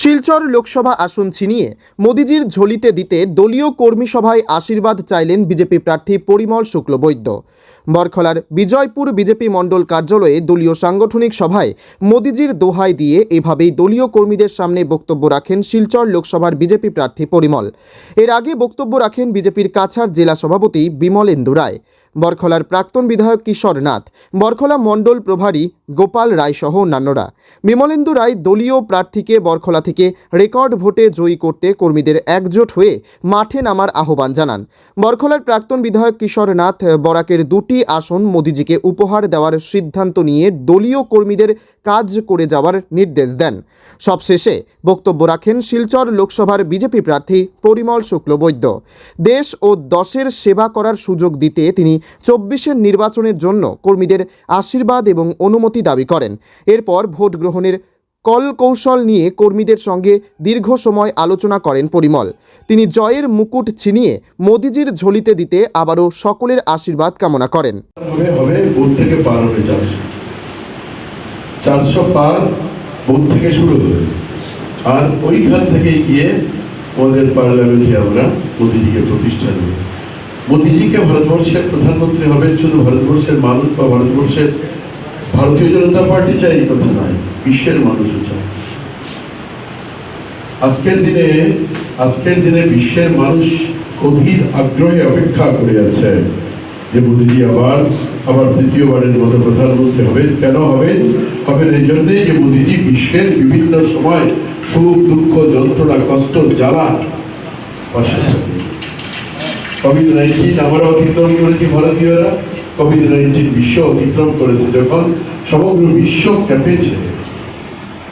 শিলচর লোকসভা আসন ছিনিয়ে মোদিজির ঝুলিতে দিতে দলীয় কর্মী সভায় আশীর্বাদ চাইলেন বিজেপি প্রার্থী পরিমল শুক্লবৈদ্য। বরখলার বিজয়পুর বিজেপি মণ্ডল কার্যালয়ে দলীয় সাংগঠনিক সভায় মোদিজির দোহাই দিয়ে এভাবেই দলীয় কর্মীদের সামনে বক্তব্য রাখেন শিলচর লোকসভার বিজেপি প্রার্থী পরিমল। এর আগে বক্তব্য রাখেন বিজেপির কাছাড় জেলা সভাপতি বিমলেন্দু রায়, বরখলার প্রাক্তন বিধায়ক কিশোর নাথ, বরখলা মণ্ডল প্রভারী গোপাল রায় সহ অন্যান্যরা। বিমলেন্দু রায় দলীয় প্রার্থীকে বরখলা থেকে রেকর্ড ভোটে জয়ী করতে কর্মীদের একজোট হয়ে মাঠে নামার আহ্বান জানান। বরখলার প্রাক্তন বিধায়ক কিশোর নাথ বরাকের 2টি আসন মোদিজিকে উপহার দেওয়ার সিদ্ধান্ত নিয়ে দলীয় কর্মীদের কাজ করে যাওয়ার নির্দেশ দেন। সবশেষে বক্তব্য রাখেন শিলচর লোকসভার বিজেপি প্রার্থী পরিমল শুক্লবৈদ্য। দেশ ও দশের সেবা করার সুযোগ দিতে তিনি 24-এর নির্বাচনের জন্য কর্মীদের আশীর্বাদ এবং অনুমতি দাবি করেন। এরপর ভোট গ্রহণের কৌশল নিয়ে কর্মীদের সঙ্গে দীর্ঘ সময় আলোচনা করেন পরিমল। তিনি জয়ের মুকুট ছিনিয়ে মোদিজির ঝুলিতে দিতে আবারও সকলের আশীর্বাদ কামনা করেন। হবে বুথ থেকে পার হবে 400 পার বুথ থেকে শুরু হবে, আর ওইখান থেকে গিয়ে আমাদের পার্লামেন্টে আমরা মোদিজিকে প্রতিষ্ঠা দেব। মোদিজিকে ভারতবর্ষের প্রধানমন্ত্রী হবেন শুধু ভারতবর্ষের মানুষ বা ভারতবর্ষের ভারতীয় জনতা পার্টি চাই এই কথা নয়, বিশ্বের মানুষও চায়। আজকের দিনে বিশ্বের মানুষ অধীর আগ্রহে অপেক্ষা করে আছে যে মোদিজি আবার দ্বিতীয়বারের মতো প্রধানমন্ত্রী হবেন। কেন হবেন এই জন্যে যে মোদিজি বিশ্বের বিভিন্ন সময় সুখ দুঃখ যন্ত্রণা কষ্ট জ্বালা পাশে থাকে। কোভিড-19 আমরা অতিক্রম করেছি ভারতীয়রা, কোভিড-19 বিশ্ব অতিক্রম করেছে। যখন সমগ্র বিশ্ব কেঁপেছে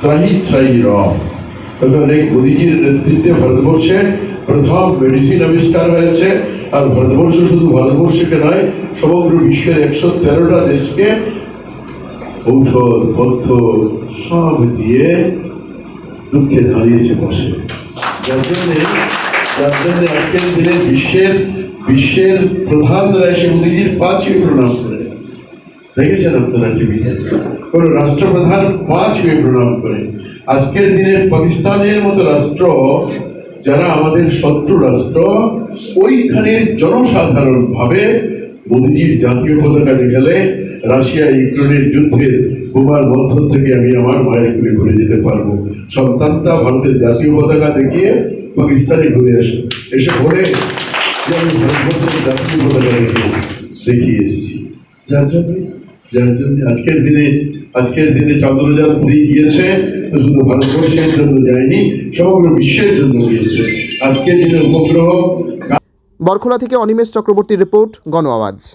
ত্রাহি তখন এই মোদিজির নেতৃত্বে ভারতবর্ষে প্রথম মেডিসিন আবিষ্কার হয়েছে। আর ভারতবর্ষ শুধু ভারতবর্ষকে নয়, সমগ্র বিশ্বের 113টা দেশকে ঔষধ পথ্য সব দিয়ে দুঃখে দাঁড়িয়েছে বসে। যার জন্যে আজকের দিনে বিশ্বের প্রধানরা এসে মোদিজির পাঁচই প্রণাম করে। দেখেছেন আপনারা টিভিতে কোন রাষ্ট্রপ্রধান 5 প্রণাম করে। আজকের দিনে পাকিস্তানের মতো রাষ্ট্র, যারা আমাদের শত্রু রাষ্ট্র, ওইখানে জনসাধারণ ভাবে মোদিজির জাতীয় পতাকা দেখালে রাশিয়া ইউক্রেনের যুদ্ধের বোমার বন্ধন থেকে আমি আমার মায়ের ঘুরে ঘুরে যেতে পারবো। সন্তানটা ভারতের জাতীয় পতাকা দেখিয়ে পাকিস্তানে ঘুরে এসে ভরে যে আমি ভারতবর্ষের জাতীয় পতাকা দেখিয়ে এসেছি। যার জন্য আজকের দিনে চন্দ্রযান 3 গিয়েছে, তো শুধু ভারতবর্ষের জন্য যায়নি, সমগ্র বিশ্বের জন্য গিয়েছে। আজকের দিনে উপগ্রহ। বরখলা থেকে অনিমেষ চক্রবর্তীর রিপোর্ট, গণ আওয়াজ।